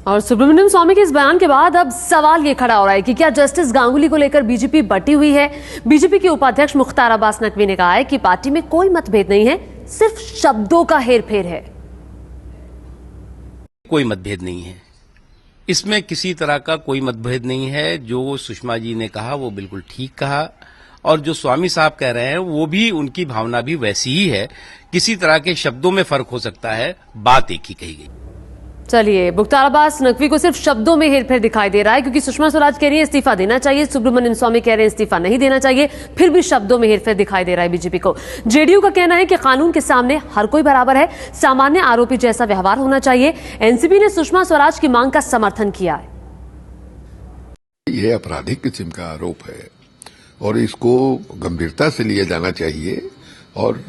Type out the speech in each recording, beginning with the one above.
और सुब्रमण्यम स्वामी के इस बयान के बाद अब सवाल ये खड़ा हो रहा है कि क्या जस्टिस गांगुली को लेकर बीजेपी बटी हुई है। बीजेपी के उपाध्यक्ष मुख्तार अब्बास नकवी ने कहा है कि पार्टी में कोई मतभेद नहीं है, सिर्फ शब्दों का हेरफेर है। कोई मतभेद नहीं है, इसमें किसी तरह का कोई मतभेद नहीं है। जो सुषमा जी ने कहा वो बिल्कुल ठीक कहा, और जो स्वामी साहब कह रहे हैं वो भी, उनकी भावना भी वैसी ही है। किसी तरह के शब्दों में फर्क हो सकता है, बात एक ही कही गई। चलिए, मुख्तार अब्बास नकवी को सिर्फ शब्दों में हेरफेर दिखाई दे रहा है, क्योंकि सुषमा स्वराज कह रही है इस्तीफा देना चाहिए, सुब्रमण्यम स्वामी कह रहे हैं इस्तीफा नहीं देना चाहिए, फिर भी शब्दों में हेरफेर दिखाई दे रहा है बीजेपी को। जेडीयू का कहना है कि कानून के सामने हर कोई बराबर है, सामान्य आरोपी जैसा व्यवहार होना चाहिए। एनसीपी ने सुषमा स्वराज की मांग का समर्थन किया है। यह आपराधिक किस्म का आरोप है और इसको गंभीरता से लिया जाना चाहिए। और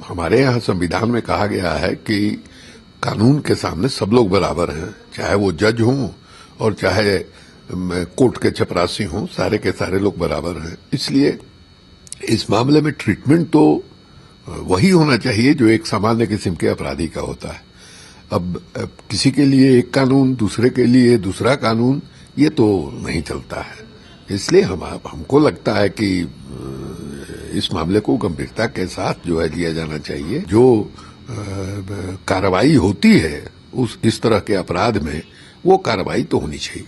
हमारे यहाँ संविधान में कहा गया है कि कानून के सामने सब लोग बराबर हैं, चाहे वो जज हों और चाहे कोर्ट के चपरासी हों, सारे के सारे लोग बराबर हैं। इसलिए इस मामले में ट्रीटमेंट तो वही होना चाहिए जो एक सामान्य किस्म के अपराधी का होता है। अब किसी के लिए एक कानून, दूसरे के लिए दूसरा कानून, ये तो नहीं चलता है। इसलिए हमको लगता है कि इस मामले को गंभीरता के साथ जो है लिया जाना चाहिए। जो कार्रवाई होती है इस तरह के अपराध में, वो कार्रवाई तो होनी चाहिए।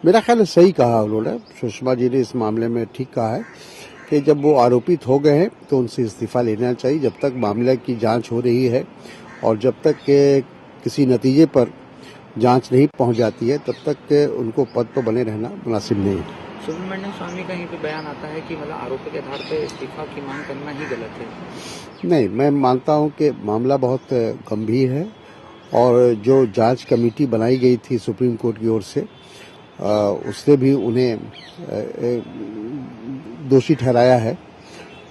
मेरा ख्याल सही कहा उन्होंने, सुषमा जी ने इस मामले में ठीक कहा है कि जब वो आरोपित हो गए हैं तो उनसे इस्तीफा लेना चाहिए। जब तक मामले की जांच हो रही है और जब तक के किसी नतीजे पर जांच नहीं पहुंच जाती है, तब तक उनको पद पर बने रहना मुनासिब नहीं है। सुब्रमण्यम स्वामी का यहीं पे बयान आता है कि मतलब आरोप के आधार पर इस्तीफा की मांग करना ही गलत है। नहीं, मैं मानता हूं कि मामला बहुत गंभीर है और जो जांच कमेटी बनाई गई थी सुप्रीम कोर्ट की ओर से, उसने भी उन्हें दोषी ठहराया है।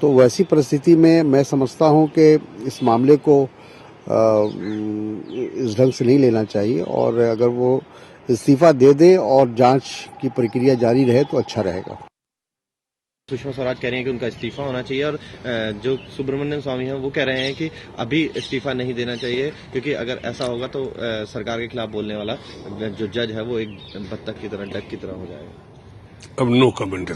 तो वैसी परिस्थिति में मैं समझता हूं कि इस मामले को इस ढंग से नहीं लेना चाहिए और अगर वो इस्तीफा दे दे और जांच की प्रक्रिया जारी रहे तो अच्छा रहेगा। सुषमा स्वराज कह रही हैं कि उनका इस्तीफा होना चाहिए और जो सुब्रमण्यम स्वामी हैं वो कह रहे हैं कि अभी इस्तीफा नहीं देना चाहिए, क्योंकि अगर ऐसा होगा तो सरकार के खिलाफ बोलने वाला जो जज है वो एक बत्तख की तरह, डक की तरह हो जाएगा। अब नो कमेंट।